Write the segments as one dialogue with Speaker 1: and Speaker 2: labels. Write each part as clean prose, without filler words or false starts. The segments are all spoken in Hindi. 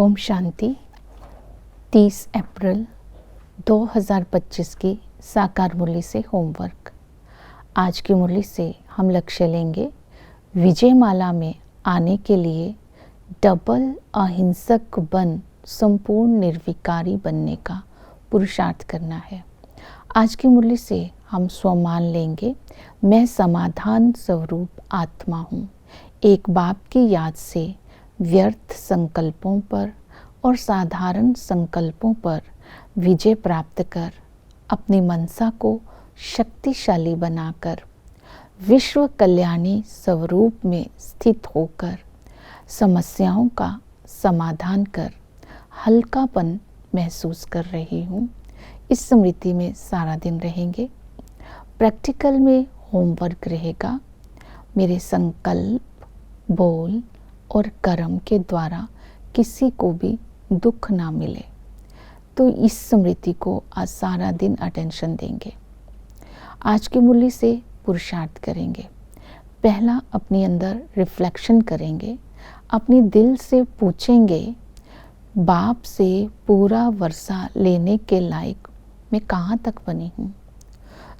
Speaker 1: ओम शांति। 30 अप्रैल 2025 की साकार मुरली से होमवर्क। आज की मुरली से हम लक्ष्य लेंगे विजय माला में आने के लिए डबल अहिंसक बन संपूर्ण निर्विकारी बनने का पुरुषार्थ करना है। आज की मुरली से हम स्वमान लेंगे, मैं समाधान स्वरूप आत्मा हूँ। एक बाप की याद से व्यर्थ संकल्पों पर और साधारण संकल्पों पर विजय प्राप्त कर अपनी मनसा को शक्तिशाली बनाकर विश्व कल्याणी स्वरूप में स्थित होकर समस्याओं का समाधान कर हल्कापन महसूस कर रही हूँ। इस स्मृति में सारा दिन रहेंगे। प्रैक्टिकल में होमवर्क रहेगा, मेरे संकल्प, बोल और कर्म के द्वारा किसी को भी दुख ना मिले। तो इस स्मृति को आज सारा दिन अटेंशन देंगे। आज की मुरली से पुरुषार्थ करेंगे। पहला अपने अंदर रिफ्लेक्शन करेंगे, अपने दिल से पूछेंगे बाप से पूरा वर्षा लेने के लायक मैं कहाँ तक बनी हूँ।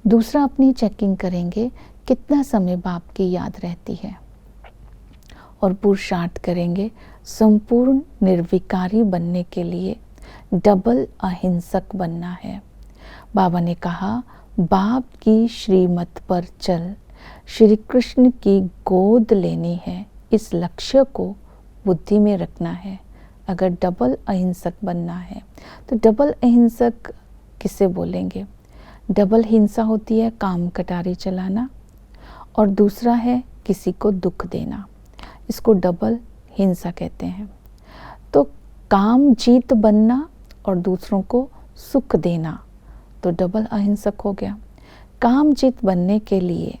Speaker 1: दूसरा अपनी चेकिंग करेंगे कितना समय बाप की याद रहती है और पुरुषार्थ करेंगे संपूर्ण निर्विकारी बनने के लिए डबल अहिंसक बनना है। बाबा ने कहा बाप की श्रीमत पर चल, श्री कृष्ण की गोद लेनी है। इस लक्ष्य को बुद्धि में रखना है। अगर डबल अहिंसक बनना है तो डबल अहिंसक किसे बोलेंगे? डबल हिंसा होती है काम कटारी चलाना, और दूसरा है किसी को दुख देना। इसको डबल हिंसा कहते हैं। तो काम जीत बनना और दूसरों को सुख देना तो डबल अहिंसक हो गया। काम जीत बनने के लिए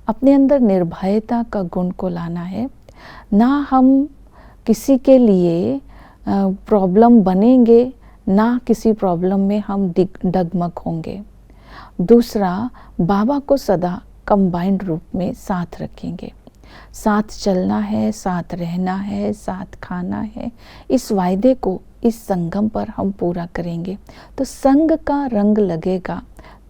Speaker 1: अपने अंदर निर्भयता का गुण को लाना है। ना हम किसी के लिए प्रॉब्लम बनेंगे, ना किसी प्रॉब्लम में हम डगमग होंगे। दूसरा, बाबा को सदा कंबाइंड रूप में साथ रखेंगे। साथ चलना है, साथ रहना है, साथ खाना है। इस वायदे को इस संगम पर हम पूरा करेंगे तो संग का रंग लगेगा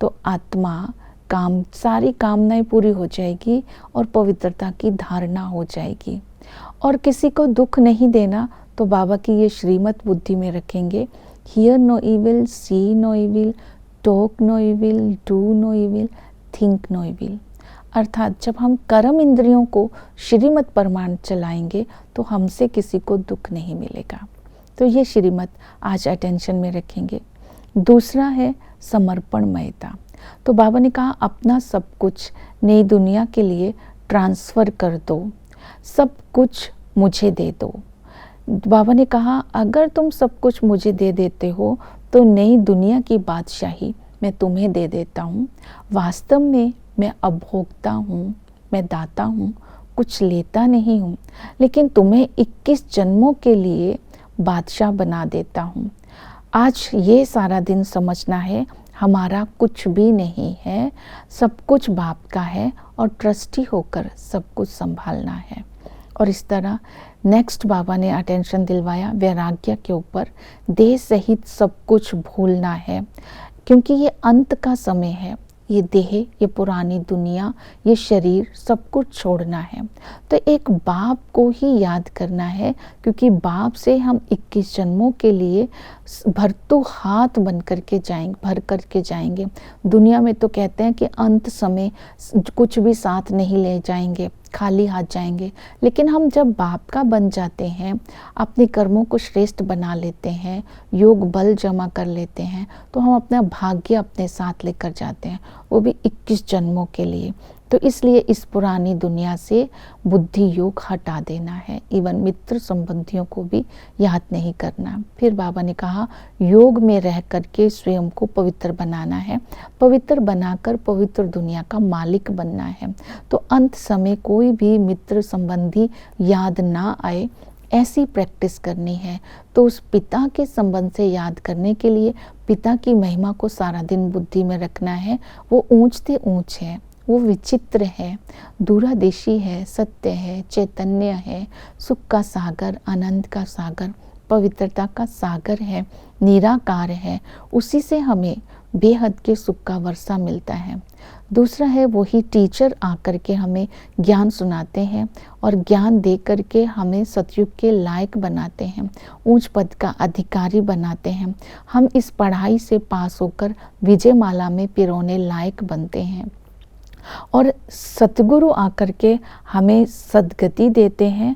Speaker 1: तो आत्मा सारी कामनाएं पूरी हो जाएगी और पवित्रता की धारणा हो जाएगी। और किसी को दुख नहीं देना तो बाबा की ये श्रीमत बुद्धि में रखेंगे, hear no evil, see no evil, talk no evil, do no evil, think no evil. अर्थात जब हम कर्म इंद्रियों को श्रीमत परमाण चलाएंगे तो हमसे किसी को दुख नहीं मिलेगा। तो ये श्रीमत आज अटेंशन में रखेंगे। दूसरा है समर्पणमयता। तो बाबा ने कहा अपना सब कुछ नई दुनिया के लिए ट्रांसफ़र कर दो, सब कुछ मुझे दे दो। बाबा ने कहा अगर तुम सब कुछ मुझे दे देते हो तो नई दुनिया की बादशाही मैं तुम्हें दे देता हूँ। वास्तव में मैं अभोक्ता हूँ, मैं दाता हूँ, कुछ लेता नहीं हूँ, लेकिन तुम्हें 21 जन्मों के लिए बादशाह बना देता हूँ। आज ये सारा दिन समझना है हमारा कुछ भी नहीं है, सब कुछ बाप का है और ट्रस्टी होकर सब कुछ संभालना है। और इस तरह नेक्स्ट बाबा ने अटेंशन दिलवाया वैराग्य के ऊपर। देह सहित सब कुछ भूलना है क्योंकि ये अंत का समय है। ये देह, ये पुरानी दुनिया, ये शरीर सब कुछ छोड़ना है। तो एक बाप को ही याद करना है क्योंकि बाप से हम 21 जन्मों के लिए भरतू हाथ बन करके जाएंगे, भर करके जाएंगे। दुनिया में तो कहते हैं कि अंत समय कुछ भी साथ नहीं ले जाएंगे, खाली हाथ जाएंगे। लेकिन हम जब बाप का बन जाते हैं, अपने कर्मों को श्रेष्ठ बना लेते हैं, योग बल जमा कर लेते हैं, तो हम अपना भाग्य अपने साथ लेकर जाते हैं, वो भी 21 जन्मों के लिए। तो इसलिए इस पुरानी दुनिया से बुद्धि योग हटा देना है। इवन मित्र संबंधियों को भी याद नहीं करना। फिर बाबा ने कहा योग में रह करके स्वयं को पवित्र बनाना है, पवित्र बनाकर पवित्र दुनिया का मालिक बनना है। तो अंत समय कोई भी मित्र संबंधी याद ना आए, ऐसी प्रैक्टिस करनी है। तो उस पिता के संबंध से याद करने के लिए पिता की महिमा को सारा दिन बुद्धि में रखना है। वो ऊंचते ऊंच है, वो विचित्र है, दूरादेशी है, सत्य है, चैतन्य है, सुख का सागर, आनंद का सागर, पवित्रता का सागर है, निराकार है, उसी से हमें बेहद के सुख का वर्षा मिलता है। दूसरा है वही टीचर आकर के हमें ज्ञान सुनाते हैं और ज्ञान दे करके हमें सतयुग के लायक बनाते हैं, ऊंच पद का अधिकारी बनाते हैं। हम इस पढ़ाई से पास होकर विजयमाला में पिरोने लायक बनते हैं और सतगुरु आकर के हमें सद्गति देते हैं।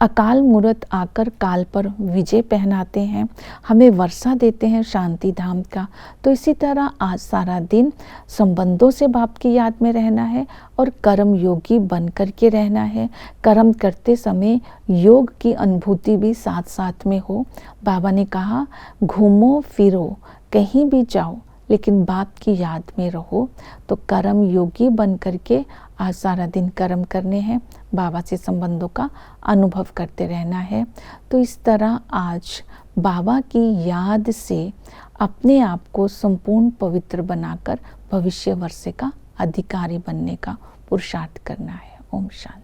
Speaker 1: अकाल मूरत आकर काल पर विजय पहनाते हैं, हमें वर्षा देते हैं शांति धाम का। तो इसी तरह आज सारा दिन संबंधों से बाप की याद में रहना है और कर्म योगी बन कर के रहना है। कर्म करते समय योग की अनुभूति भी साथ साथ में हो। बाबा ने कहा, घूमो फिरो कहीं भी जाओ लेकिन बाप की याद में रहो। तो कर्म योगी बन करके आज सारा दिन कर्म करने हैं, बाबा से संबंधों का अनुभव करते रहना है। तो इस तरह आज बाबा की याद से अपने आप को संपूर्ण पवित्र बनाकर भविष्य वर्ष का अधिकारी बनने का पुरुषार्थ करना है। ओम शांति।